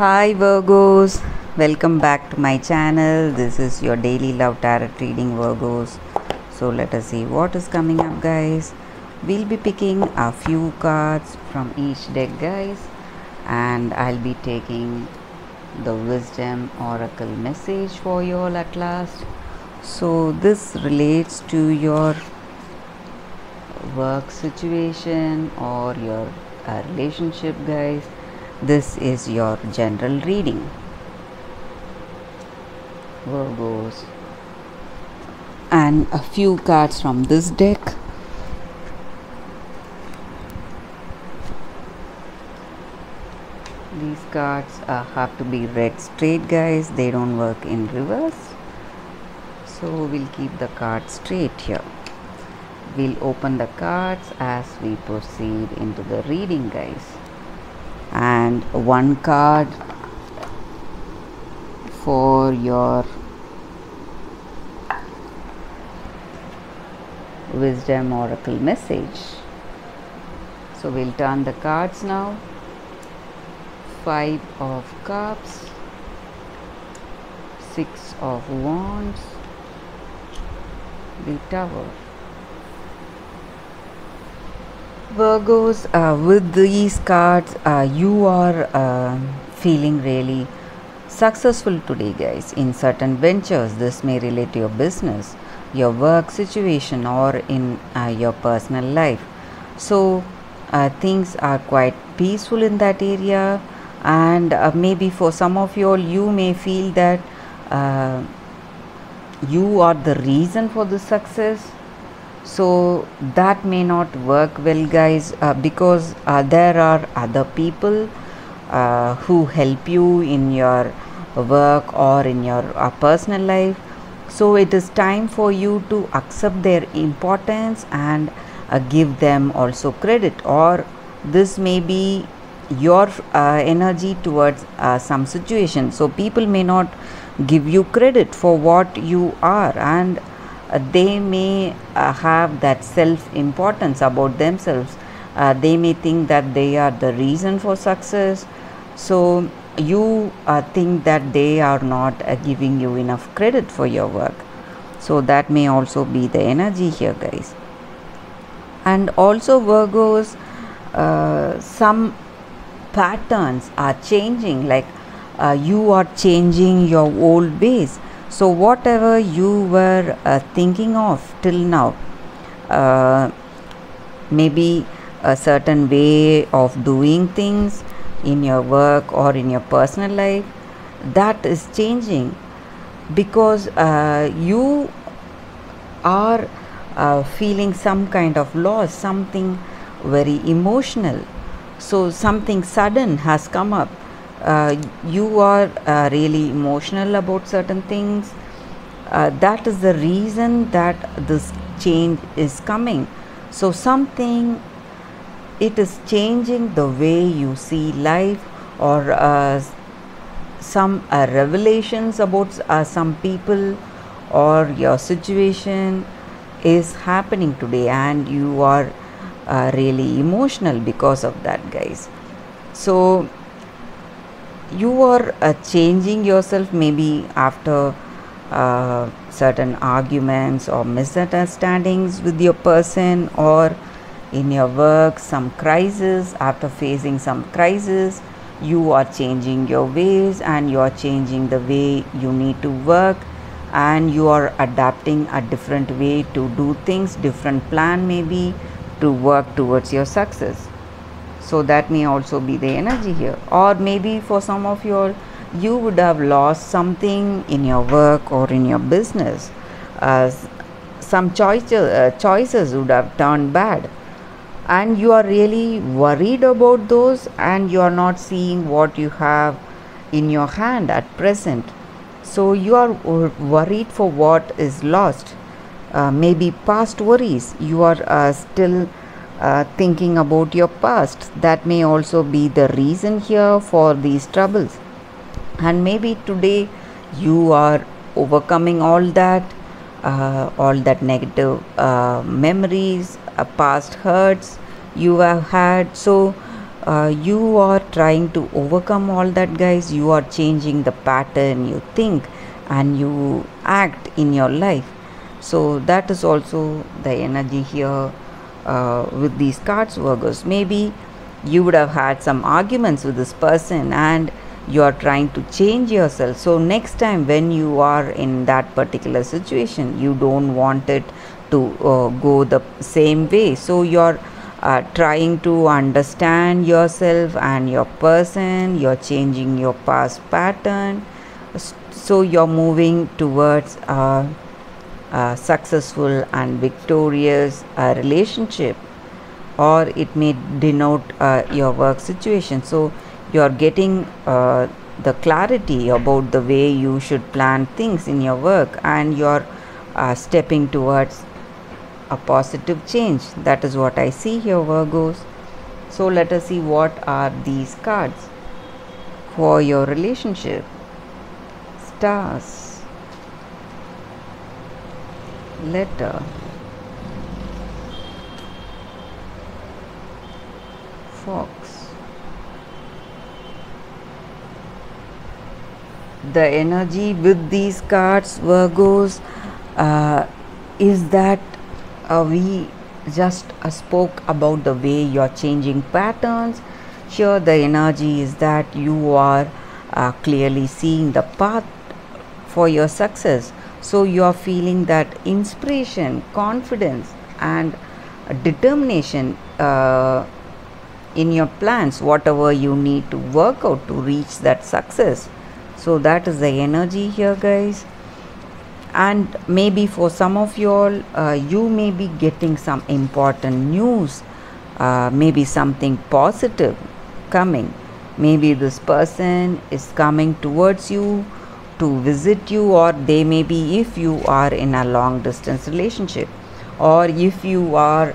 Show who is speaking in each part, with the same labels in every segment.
Speaker 1: Hi Virgos, welcome back to my channel. This is your daily love tarot reading, Virgos. So let us see what is coming up, guys. We'll be picking a few cards from each deck, guys, and I'll be taking the wisdom oracle message for you all at last. So this relates to your work situation or your relationship, guys. This is your general reading, Virgos, and a few cards from this deck. These cards have to be read straight, guys. They don't work in reverse. So we'll keep the cards straight here. We'll open the cards as we proceed into the reading, guys. And one card for your wisdom oracle message. So we'll turn the cards now. 5 of Cups, 6 of Wands, the Tower. Virgos, with these cards, you are feeling really successful today, guys, in certain ventures. This may relate to your business, your work situation, or in your personal life. So things are quite peaceful in that area, and maybe for some of you all, you may feel that you are the reason for the success. So that may not work well, guys, because there are other people who help you in your work or in your personal life. So it is time for you to accept their importance and give them also credit, or this may be your energy towards some situation. So people may not give you credit for what you are, and they may have that self-importance about themselves. They may think that they are the reason for success. So you think that they are not giving you enough credit for your work. So that may also be the energy here, guys. And also, Virgos, some patterns are changing, like you are changing your old ways. So whatever you were thinking of till now, maybe a certain way of doing things in your work or in your personal life, that is changing because you are feeling some kind of loss, something very emotional. So something sudden has come up. You are really emotional about certain things. That is the reason that this change is coming. So something, it is changing the way you see life, or some revelations about some people or your situation is happening today, and you are really emotional because of that, guys. So you are changing yourself, maybe after certain arguments or misunderstandings with your person, or in your work, some crisis. After facing some crisis, you are changing your ways, and you are changing the way you need to work, and you are adapting a different way to do things, different plan maybe to work towards your success. So that may also be the energy here. Or maybe for some of you all, you would have lost something in your work or in your business. Some choices would have turned bad, and you are really worried about those, and you are not seeing what you have in your hand at present. So you are worried for what is lost. Maybe past worries, you are still thinking about your past. That may also be the reason here for these troubles. And maybe today you are overcoming all that negative memories, past hurts you have had. So you are trying to overcome all that, guys. You are changing the pattern you think and you act in your life. So that is also the energy here with these cards, Virgos. Maybe you would have had some arguments with this person and you are trying to change yourself. So next time when you are in that particular situation, you don't want it to go the same way. So you're trying to understand yourself and your person, you're changing your past pattern. So you're moving towards a successful and victorious relationship, or it may denote your work situation. So you are getting the clarity about the way you should plan things in your work, and you are stepping towards a positive change. That is what I see here, Virgos. So let us see what are these cards for your relationship. Stars, letter, fox. The energy with these cards, Virgos, is that we just spoke about the way you're changing patterns. Here the energy is that you are clearly seeing the path for your success. So you are feeling that inspiration, confidence and determination in your plans, whatever you need to work out to reach that success. So that is the energy here, guys. And maybe for some of you all, you may be getting some important news, maybe something positive coming. Maybe this person is coming towards you to visit you, or they may be, if you are in a long distance relationship, or if you are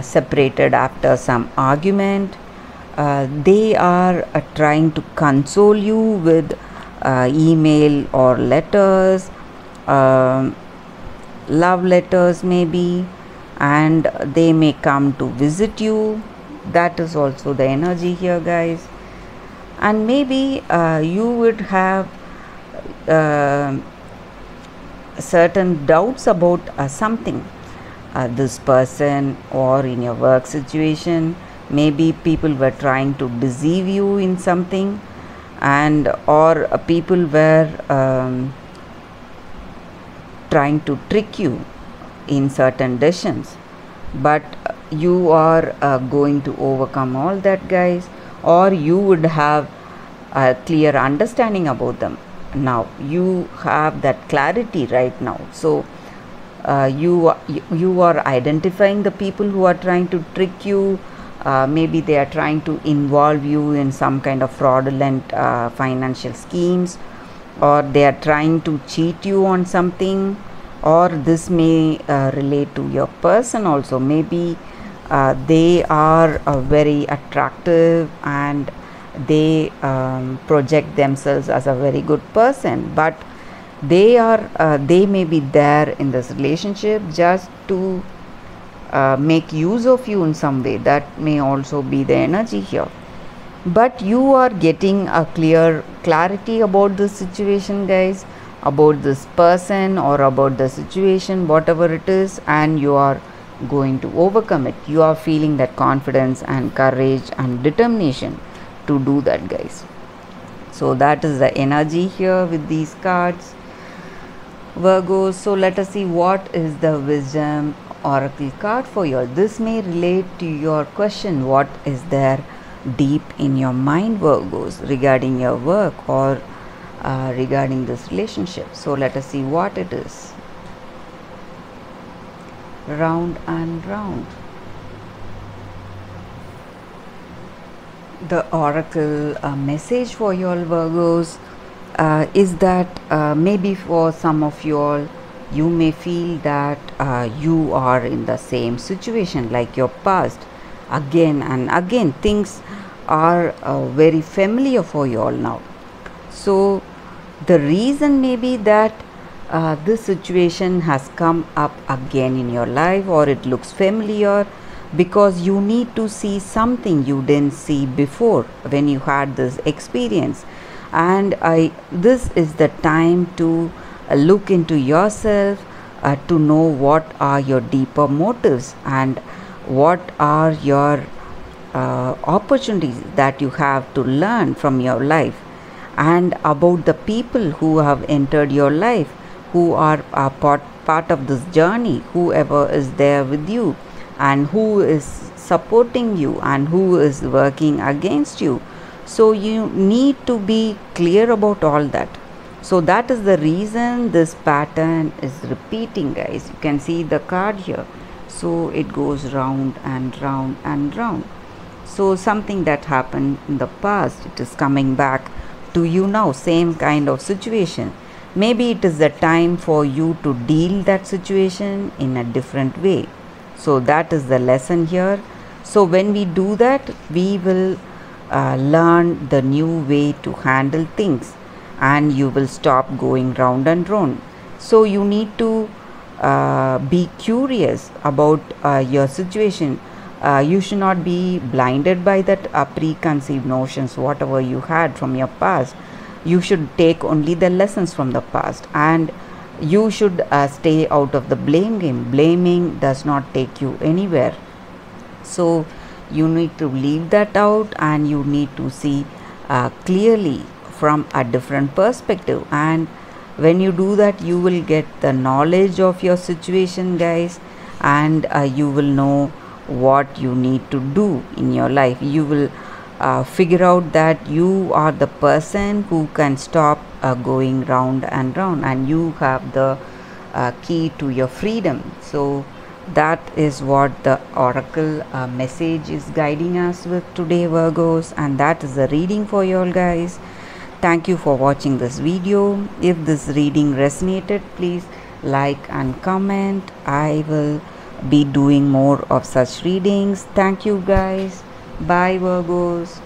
Speaker 1: separated after some argument, they are trying to console you with email or letters, love letters maybe, and they may come to visit you. That is also the energy here, guys. And maybe you would have certain doubts about something, this person, or in your work situation. Maybe people were trying to deceive you in something, and or people were trying to trick you in certain decisions, but you are going to overcome all that, guys, or you would have a clear understanding about them. Now you have that clarity right now. So you are identifying the people who are trying to trick you. Maybe they are trying to involve you in some kind of fraudulent financial schemes, or they are trying to cheat you on something, or this may relate to your person also. Maybe they are very attractive and they project themselves as a very good person, but they may be there in this relationship just to make use of you in some way. That may also be the energy here. But you are getting a clear clarity about this situation, guys, about this person or about the situation, whatever it is, and you are going to overcome it. You are feeling that confidence and courage and determination to do that, guys. So that is the energy here with these cards, Virgos. So let us see what is the wisdom oracle card for you. This may relate to your question, what is there deep in your mind, Virgos, regarding your work or regarding this relationship. So let us see what it is. Round and round. The oracle message for you all, Virgos, is that maybe for some of you all, you may feel that you are in the same situation like your past. Again and again, things are very familiar for you all now. So the reason may be that this situation has come up again in your life, or it looks familiar. because you need to see something you didn't see before when you had this experience. And this is the time to look into yourself, to know what are your deeper motives and what are your opportunities that you have to learn from your life, and about the people who have entered your life, who are part of this journey, whoever is there with you and who is supporting you and who is working against you. So you need to be clear about all that. So that is the reason this pattern is repeating, guys. You can see the card here. So it goes round and round and round. So something that happened in the past, it is coming back to you now, same kind of situation. Maybe it is the time for you to deal that situation in a different way. So that is the lesson here. So when we do that, we will learn the new way to handle things, and you will stop going round and round. So you need to be curious about your situation. You should not be blinded by that preconceived notions, whatever you had from your past. You should take only the lessons from the past, and you should stay out of the blame game. Blaming does not take you anywhere. So you need to leave that out, and you need to see clearly from a different perspective. And when you do that, you will get the knowledge of your situation, guys, and you will know what you need to do in your life. You will figure out that you are the person who can stop going round and round, and you have the key to your freedom. So that is what the oracle message is guiding us with today, Virgos, and that is the reading for you all, guys. Thank you for watching this video. If this reading resonated, please like and comment. I will be doing more of such readings. Thank you, guys. Bye, Virgos.